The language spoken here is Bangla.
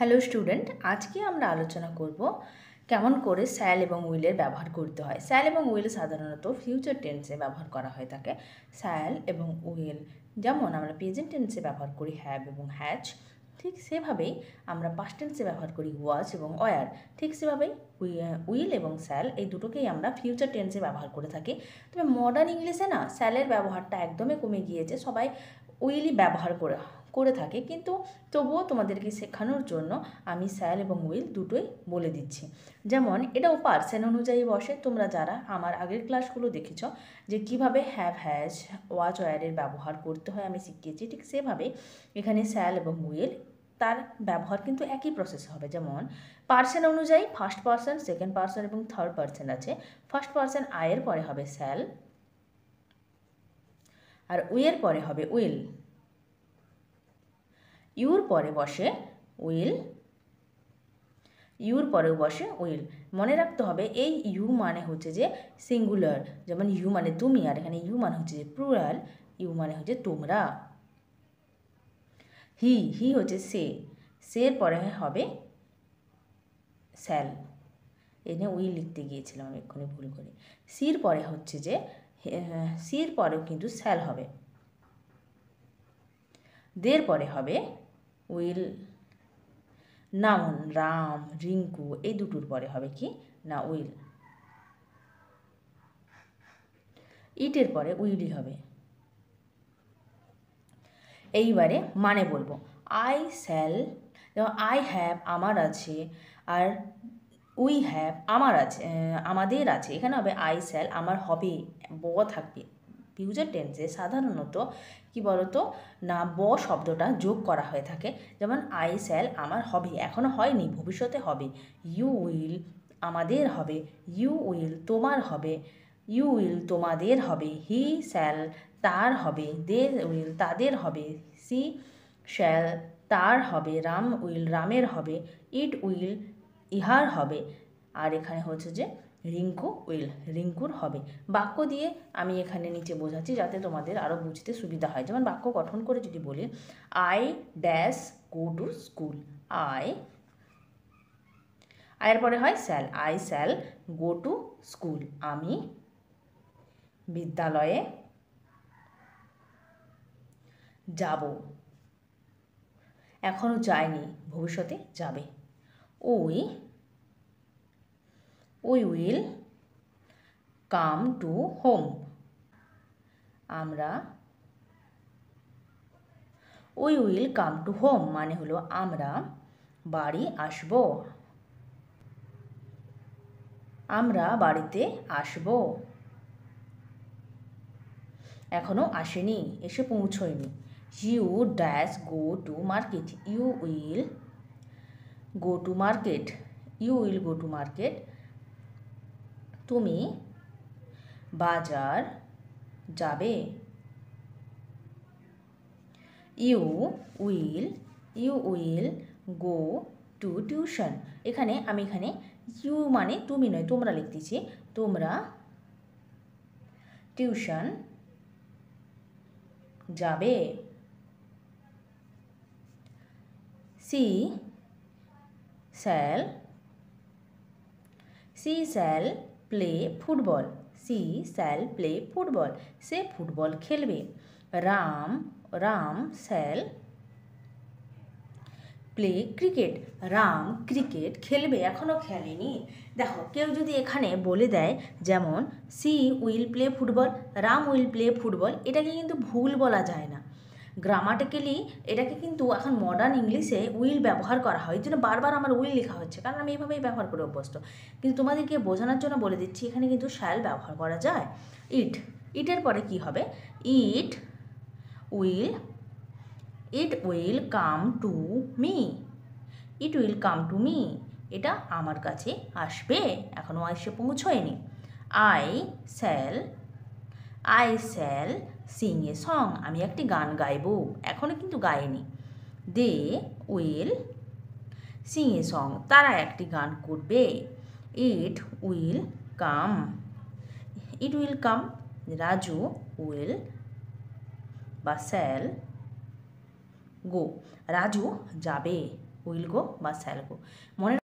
হ্যালো স্টুডেন্ট, আজকে আমরা আলোচনা করব কেমন করে শ্যাল এবং উইলের ব্যবহার করতে হয়। শ্যাল এবং উইল সাধারণত ফিউচার টেন্সে ব্যবহার করা হয়ে থাকে। শ্যাল এবং উইল যেমন আমরা প্রেজেন্ট টেন্সে ব্যবহার করি হ্যাভ এবং হ্যাজ, ঠিক সেভাবেই আমরা পাস্ট টেন্সে ব্যবহার করি ওয়াজ এবং ওয়ার। ঠিক সেভাবেই উইল এবং শ্যাল এই দুটোকেই আমরা ফিউচার টেন্সে ব্যবহার করে থাকি। তবে মডার্ন ইংলিশে না শ্যালের ব্যবহারটা একদমই কমে গিয়েছে, সবাই উইলই ব্যবহার করে থাকে, কিন্তু তবুও তোমাদেরকে শেখানোর জন্য আমি শ্যাল এবং উইল দুটোই বলে দিচ্ছি। যেমন এটাও পার্সন অনুযায়ী বসে। তোমরা যারা আমার আগের ক্লাসগুলো দেখেছ যে কিভাবে হ্যাভ হ্যাজ ওয়াজ ওয়ারের ব্যবহার করতে হয় আমি শিখিয়েছি, ঠিক সেভাবে এখানে শ্যাল এবং উইল তার ব্যবহার কিন্তু একই প্রসেস হবে। যেমন পার্সন অনুযায়ী ফার্স্ট পার্সন, সেকেন্ড পার্সন এবং থার্ড পার্সন আছে। ফার্স্ট পার্সন আয়ের পরে হবে শ্যাল, আর উইয়ের পরে হবে উইল। ইউর পরে বসে উইল, ইউর পরেও বসে উইল। মনে রাখতে হবে এই ইউ মানে হচ্ছে যে সিঙ্গুলার, যেমন ইউ মানে তুমি, আর এখানে ইউ মানে হচ্ছে যে প্লুরাল, ইউ মানে হচ্ছে তোমরা। হি হচ্ছে সের পরে হবে শ্যাল। এনে উইল লিখতে গিয়েছিলাম আমি এক্ষুনি ভুল করে। সির পরে হচ্ছে যে সির পরেও কিন্তু শ্যাল হবে। দের পরে হবে উইল। নাউন রাম, রিঙ্কু এই দুটোর পরে হবে কি না উইল। ইটের পরে উইলই হবে। এইবারে মানে বলবো আই শ্যাল, যেমন আই হ্যাভ আমার আছে, আর উই হ্যাভ আমার আছে, আমাদের আছে। এখানে হবে আই শ্যাল আমার হবে, ব থাকবে। ফিউচার টেন্সে সাধারণত কি বলতো না ব শব্দটা যোগ করা হয়ে থাকে। যেমন আই শ্যাল আমার হবে, এখনও হয়নি, ভবিষ্যতে হবে। ইউ উইল আমাদের হবে, ইউ উইল তোমার হবে, ইউ উইল তোমাদের হবে। হি শ্যাল তার হবে, দে উইল তাদের হবে, সি শ্যাল তার হবে, রাম উইল রামের হবে, ইট উইল ইহার হবে, আর এখানে হচ্ছে যে রিঙ্কু উইল রিঙ্কুর হবে। বাক্য দিয়ে আমি এখানে নিচে বোঝাচ্ছি যাতে তোমাদের আরও বুঝতে সুবিধা হয়। যেমন বাক্য গঠন করে যদি বলি I dash go to school, আয়ের পরে হয় shall, I shall go to school আমি বিদ্যালয়ে যাব, এখনও যায়নি, ভবিষ্যতে যাবে। We will come to home, আমরা we will come to home মানে হলো আমরা বাড়ি আসব, আমরা বাড়িতে আসব, এখনও আসেনি, এসে পৌঁছয়নি। You dash go to market, you will go to market, you will go to market তুমি বাজার যাবে। You will go to tuition, এখানে ইউ মানে তুমি নয় তোমরা লিখতেছি, তোমরা টিউশন যাবে। She shall play football, she shall play football, সে ফুটবল খেলবে। Ram shall play cricket, Ram cricket খেলবে, এখনও খেলেনি। দেখো কেউ যদি এখানে বলে দেয় যেমন she will play football, Ram will play football, এটাকে কিন্তু ভুল বলা যায় না। গ্রামাটিক্যালি এটাকে কিন্তু এখন মডার্ন ইংলিশে উইল ব্যবহার করা হয়, এই জন্য বারবার আমার উইল লেখা হচ্ছে, কারণ আমি এভাবেই ব্যবহার করে অভ্যস্ত। কিন্তু তোমাদেরকে বোঝানোর জন্য বলে দিচ্ছি এখানে কিন্তু শ্যাল ব্যবহার করা যায়। ইটের পরে কি হবে it will come to me, it will come to me এটা আমার কাছে আসবে, এখনও এসে পৌঁছয়নি। I shall sing a song, আমি একটি গান গাইব, এখনও কিন্তু গাইনি। They will sing a song, তারা একটি গান করবে। It will come Raju will বা শ্যাল গো, রাজু যাবে। উইল গো বা শ্যাল গো। মনে